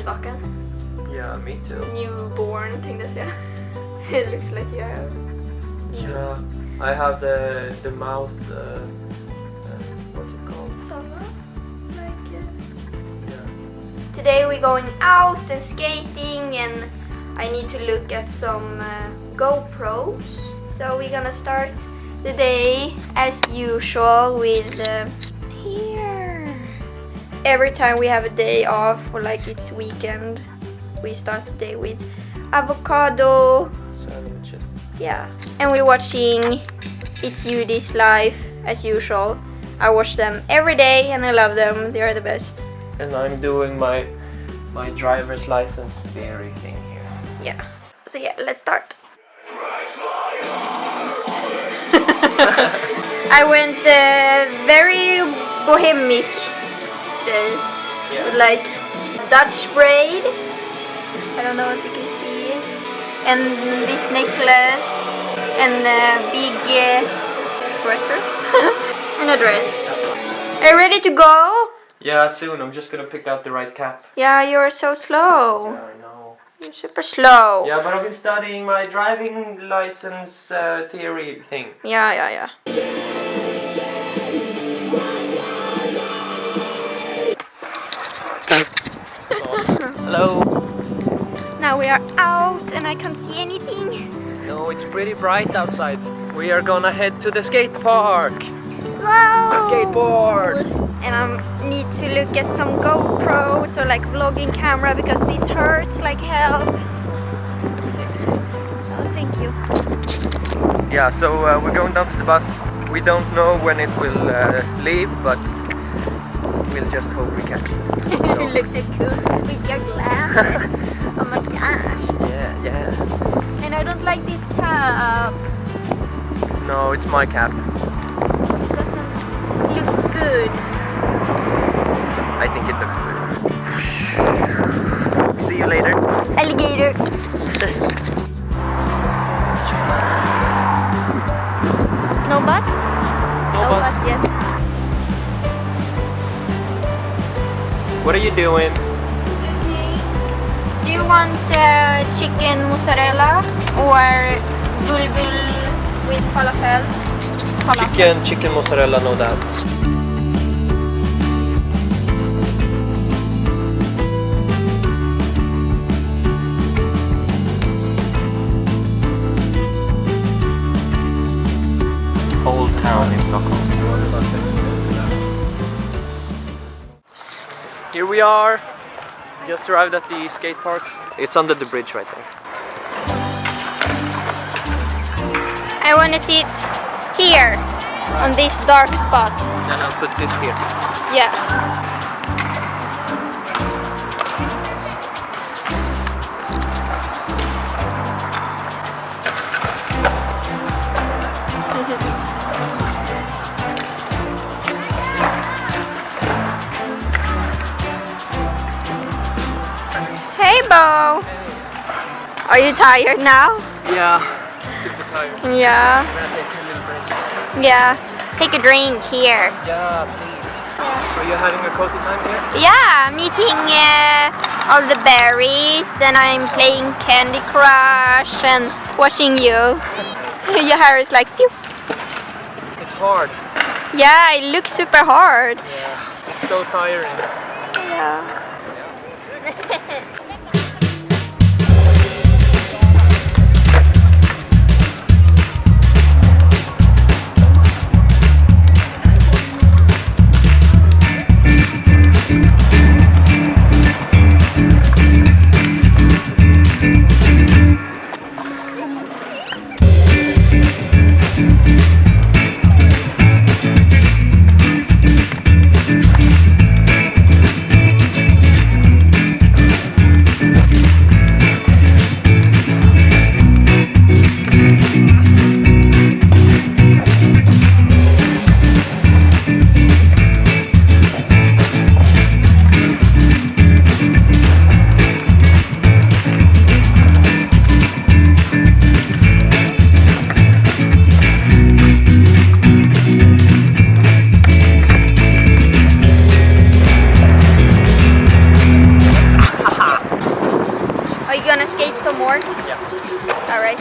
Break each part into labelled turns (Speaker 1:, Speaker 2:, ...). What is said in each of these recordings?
Speaker 1: nyvaken.
Speaker 2: Yeah, me too.
Speaker 1: Newborn, tänkte jag säga. It looks like you have.
Speaker 2: Yeah, I have the mouth. What's it called?
Speaker 1: Summer? Like.
Speaker 2: Yeah.
Speaker 1: Today we're going out and skating, and I need to look at some GoPros. So we're gonna start the day as usual with here. Every time we have a day off or like it's weekend, we start the day with avocado.
Speaker 2: Sandwiches.
Speaker 1: Yeah, and we're watching It's You This Life as usual. I watch them every day and I love them. They are the best.
Speaker 2: And I'm doing my driver's license theory thing here.
Speaker 1: Yeah. So yeah, let's start. I went very bohemic today.
Speaker 2: Yeah.
Speaker 1: With like Dutch braid. I don't know if you can see it. And this necklace. And a big sweater. And a dress. Are you ready to go?
Speaker 2: Yeah, soon. I'm just gonna pick out the right cap.
Speaker 1: Yeah, you're so slow.
Speaker 2: Yeah, I know.
Speaker 1: You're super slow.
Speaker 2: Yeah, but I've been studying my driving license theory thing.
Speaker 1: Yeah.
Speaker 2: Hello.
Speaker 1: Now we are out and I can't see anything.
Speaker 2: No, it's pretty bright outside. We are gonna head to the skate park.
Speaker 1: Wow!
Speaker 2: Skateboard.
Speaker 1: And I need to look at some GoPros or like vlogging camera because this hurts like hell. Oh, thank you.
Speaker 2: Yeah, so we're going down to the bus. We don't know when it will leave, but we'll just hope we catch it.
Speaker 1: You look so cool with your glasses. Oh my gosh.
Speaker 2: Yeah.
Speaker 1: And I don't like this cap.
Speaker 2: No, it's my cap.
Speaker 1: It doesn't look good.
Speaker 2: I think it looks good. See you later.
Speaker 1: Alligator. No bus?
Speaker 2: No bus.
Speaker 1: Yet.
Speaker 2: What are you doing?
Speaker 1: Do you want chicken mozzarella or bulgur with falafel?
Speaker 2: Chicken mozzarella, no doubt. Old town in Stockholm. Here we are. Just arrived at the skate park. It's under the bridge right there.
Speaker 1: I want to sit here on this dark spot.
Speaker 2: And I'll put this here.
Speaker 1: Yeah. Hey, Bo. Are you tired now?
Speaker 2: Yeah, super tired.
Speaker 1: Yeah.
Speaker 2: I'm gonna take a little break.
Speaker 1: Yeah. Take a drink here.
Speaker 2: Yeah, please. Are you having a cozy time here?
Speaker 1: Yeah, I'm eating all the berries and I'm playing Candy Crush and watching you. Your hair is like phew.
Speaker 2: It's hard.
Speaker 1: Yeah, it looks super hard.
Speaker 2: Yeah, it's so tiring.
Speaker 1: Yeah.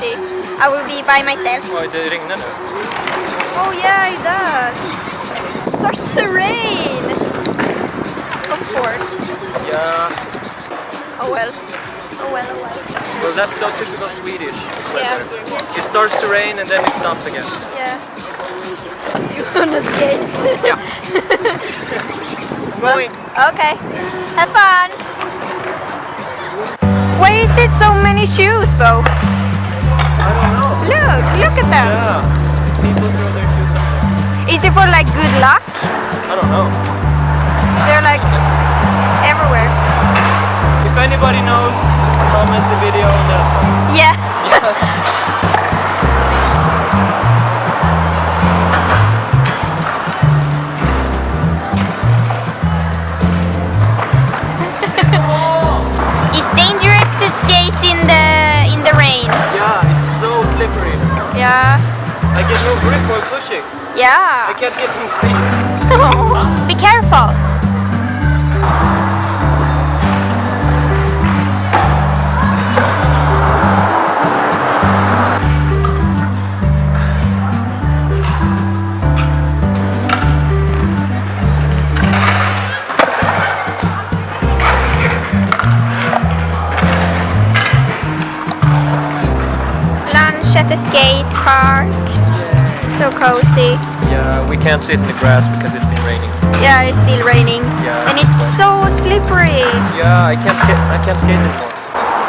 Speaker 1: empty. I will be by myself.
Speaker 2: Oj, det regnar nu.
Speaker 1: Oh yeah, it does. It starts to rain. Of course.
Speaker 2: Yeah.
Speaker 1: Oh well. Oh well, oh well.
Speaker 2: Well, that's so typical Swedish
Speaker 1: Yeah.
Speaker 2: weather. It starts to rain and then it stops again.
Speaker 1: Yeah. You wanna skate?
Speaker 2: Yeah. Going.
Speaker 1: Okay. Have fun. Why is it so many shoes, Bo?
Speaker 2: I don't know.
Speaker 1: Look at them.
Speaker 2: Yeah. People throw their shoes out.
Speaker 1: Is it for like good luck?
Speaker 2: I don't know.
Speaker 1: They're like everywhere.
Speaker 2: If anybody knows, comment the video and let us know.
Speaker 1: Yeah. It's dangerous to skate in the rain.
Speaker 2: Yeah, it's so slippery.
Speaker 1: Yeah.
Speaker 2: I get no grip while pushing. I
Speaker 1: Yeah.
Speaker 2: can't get some speed.
Speaker 1: Be careful. Lunch at the skate park. So cozy.
Speaker 2: Yeah, we can't sit in the grass because it's been raining.
Speaker 1: Yeah, it's still raining.
Speaker 2: Yeah.
Speaker 1: And it's so slippery.
Speaker 2: Yeah, I can't skate anymore.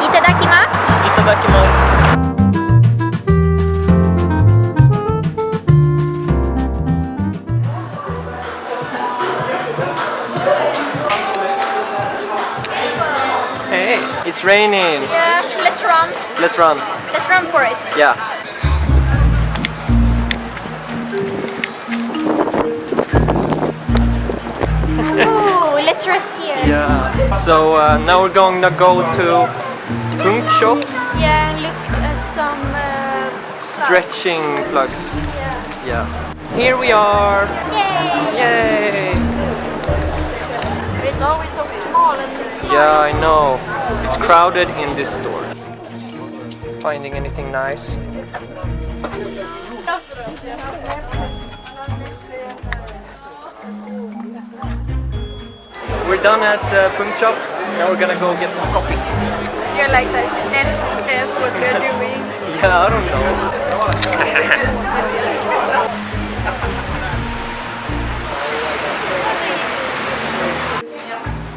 Speaker 1: Itadakimasu.
Speaker 2: Itadakimasu. Hey, it's raining.
Speaker 1: Yeah, let's run.
Speaker 2: Let's run.
Speaker 1: Let's run for it.
Speaker 2: Yeah.
Speaker 1: Ooh, let's rest here.
Speaker 2: Yeah. So now we're going to go to Punk Shop.
Speaker 1: Yeah, and look at some
Speaker 2: Stretching plugs.
Speaker 1: Yeah.
Speaker 2: Yeah. Here we are.
Speaker 1: Yay!
Speaker 2: Yay!
Speaker 1: But it's always so small and tiny.
Speaker 2: Yeah, I know. It's crowded in this store. Finding anything nice? We're done at Punk Shop. Now we're gonna go get some coffee.
Speaker 1: You're like so step to step what we're doing.
Speaker 2: Yeah, I don't know.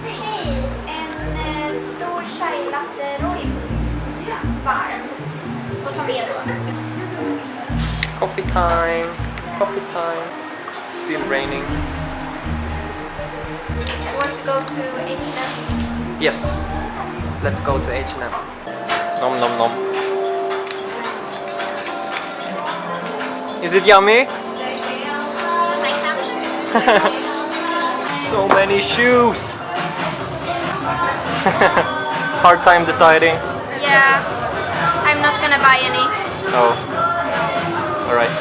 Speaker 1: Hej, en stor chai latte rooibos. Varm. Och ta med då.
Speaker 2: Coffee time. Coffee time. Still raining.
Speaker 1: Want to go to H&M?
Speaker 2: Yes. Let's go to H&M. Nom nom nom. Is it yummy? So many shoes. Hard time deciding.
Speaker 1: Yeah, I'm not gonna buy any.
Speaker 2: Oh. All right.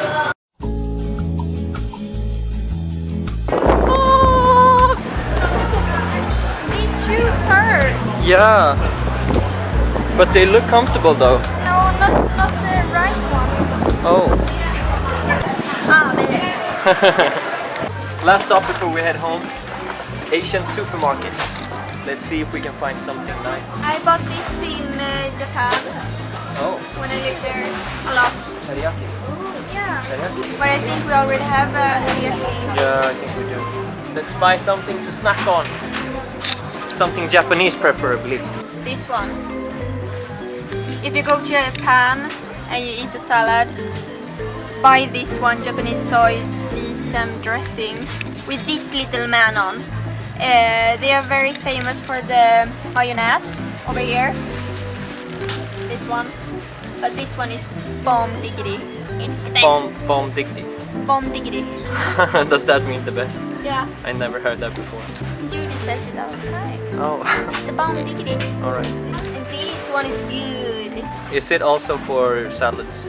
Speaker 1: Oh, these shoes hurt.
Speaker 2: Yeah. But they look comfortable though.
Speaker 1: No, not the right one.
Speaker 2: Oh.
Speaker 1: Ah, there.
Speaker 2: Last stop before we head home. Asian supermarket. Let's see if we can find something nice.
Speaker 1: I bought this in Japan
Speaker 2: Oh.
Speaker 1: when I lived there a lot.
Speaker 2: Teriyaki.
Speaker 1: Yeah.
Speaker 2: Teriyaki.
Speaker 1: But I think we already have teriyaki.
Speaker 2: Yeah, I think we do. Let's buy something to snack on. Something Japanese preferably.
Speaker 1: This one. If you go to Japan and you eat a salad, buy this one Japanese soy sesame dressing with this little man on. They are very famous for the mayonnaise over here. This one. But this one is bomb diggity. It's the best.
Speaker 2: Bomb diggity.
Speaker 1: Bomb diggity.
Speaker 2: Does that mean the best?
Speaker 1: Yeah.
Speaker 2: I never heard that before.
Speaker 1: Judy says it all the time.
Speaker 2: Oh.
Speaker 1: It's the bomb diggity.
Speaker 2: Alright.
Speaker 1: And this one is good.
Speaker 2: Is it also for salads?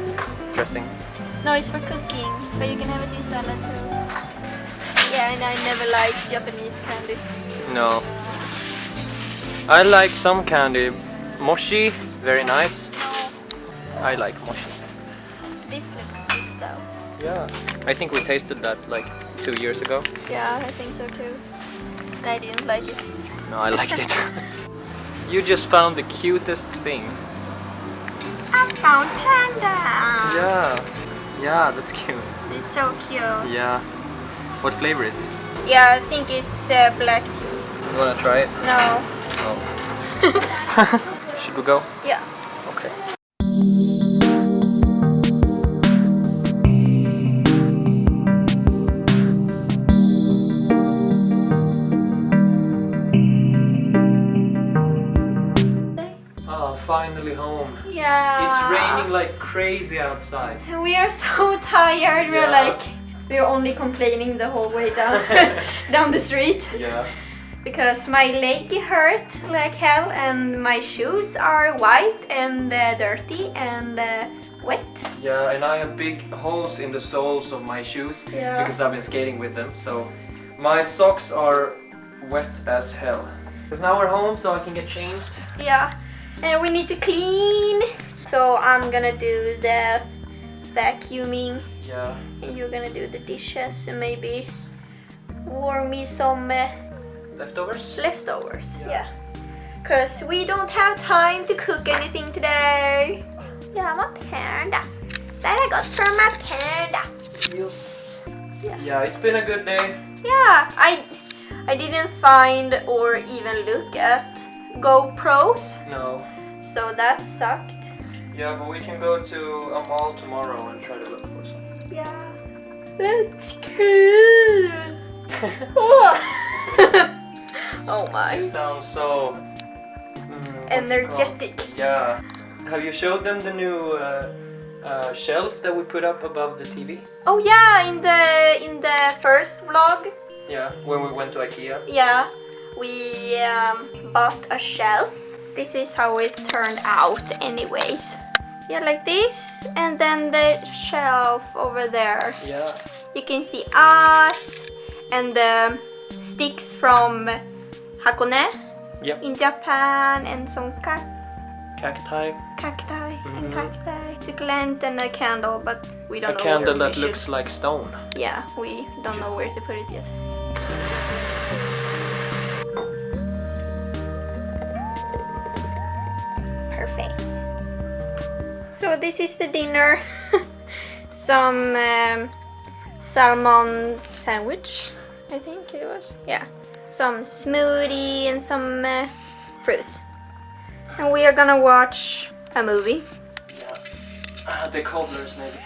Speaker 2: Dressing?
Speaker 1: No, it's for cooking. But you can have it in salad too. Yeah, and I never liked Japanese candy.
Speaker 2: No. I like some candy. Mochi, very nice.
Speaker 1: No.
Speaker 2: I like mochi.
Speaker 1: This looks good though.
Speaker 2: Yeah. I think we tasted that like 2 years ago.
Speaker 1: Yeah, I think so too. And I didn't like it.
Speaker 2: No, I liked it. You just found the cutest thing.
Speaker 1: I found panda!
Speaker 2: Yeah. Yeah, that's cute.
Speaker 1: It's so cute.
Speaker 2: Yeah. What flavor is it?
Speaker 1: Yeah, I think it's black tea.
Speaker 2: You wanna try it?
Speaker 1: No.
Speaker 2: Oh. Should we go?
Speaker 1: Yeah.
Speaker 2: Okay. Finally home.
Speaker 1: Yeah.
Speaker 2: It's raining like crazy outside.
Speaker 1: We are so tired. We're
Speaker 2: Yeah.
Speaker 1: like, we're only complaining the whole way down down the street.
Speaker 2: Yeah.
Speaker 1: Because my leg hurt like hell and my shoes are white and dirty and wet.
Speaker 2: Yeah, and I have big holes in the soles of my shoes
Speaker 1: Yeah.
Speaker 2: because I've been skating with them. So my socks are wet as hell. Because now we're home, so I can get changed.
Speaker 1: Yeah. And we need to clean. So I'm gonna do the vacuuming.
Speaker 2: Yeah.
Speaker 1: And you're gonna do the dishes and maybe warm me some
Speaker 2: Leftovers?
Speaker 1: leftovers.
Speaker 2: Yeah.
Speaker 1: Yeah. Cause we don't have time to cook anything today. Yeah, my panda. That I got from my panda.
Speaker 2: Yes.
Speaker 1: Yeah.
Speaker 2: Yeah, it's been a good day.
Speaker 1: Yeah, I didn't find or even look at GoPros,
Speaker 2: No.
Speaker 1: so that sucked.
Speaker 2: Yeah, but we can go to a mall tomorrow and try to look for some.
Speaker 1: Yeah. That's cool. Oh my.
Speaker 2: You sound so
Speaker 1: Energetic.
Speaker 2: Yeah. Have you showed them the new shelf that we put up above the TV?
Speaker 1: Oh yeah, in the first vlog,
Speaker 2: Yeah, when we went to IKEA.
Speaker 1: yeah, we bought a shelf. This is how it turned out anyways. Yeah, like this, and then the shelf over there.
Speaker 2: Yeah.
Speaker 1: You can see us and the sticks from Hakone
Speaker 2: Yep.
Speaker 1: in Japan and some
Speaker 2: Cacti.
Speaker 1: cacti and
Speaker 2: Mhm.
Speaker 1: cacti. Succulent and a candle, but we don't
Speaker 2: A
Speaker 1: know
Speaker 2: candle
Speaker 1: where we
Speaker 2: that
Speaker 1: should-
Speaker 2: looks like stone.
Speaker 1: Yeah, we don't know where to put it yet. Perfect. So this is the dinner. Some salmon sandwich, I think it was. Yeah. Some smoothie and some fruit. And we are gonna watch a movie.
Speaker 2: Yeah. The cobblers, maybe.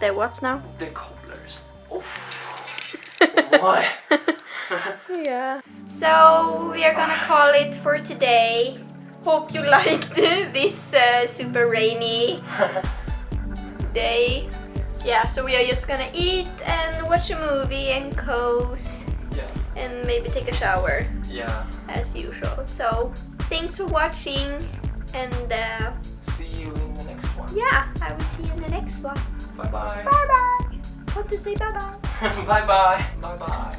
Speaker 1: The what now?
Speaker 2: The cobblers. Oh. Why?
Speaker 1: Yeah. So we are gonna call it for today. Hope you liked this super rainy day. Yeah, so we are just gonna eat and watch a movie and coast
Speaker 2: Yeah.
Speaker 1: and maybe take a shower
Speaker 2: Yeah.
Speaker 1: as usual. So thanks for watching and
Speaker 2: See you in the next one.
Speaker 1: yeah, I will see you in the next one.
Speaker 2: Bye bye.
Speaker 1: Bye bye. What to say bye bye?
Speaker 2: Bye bye. Bye bye.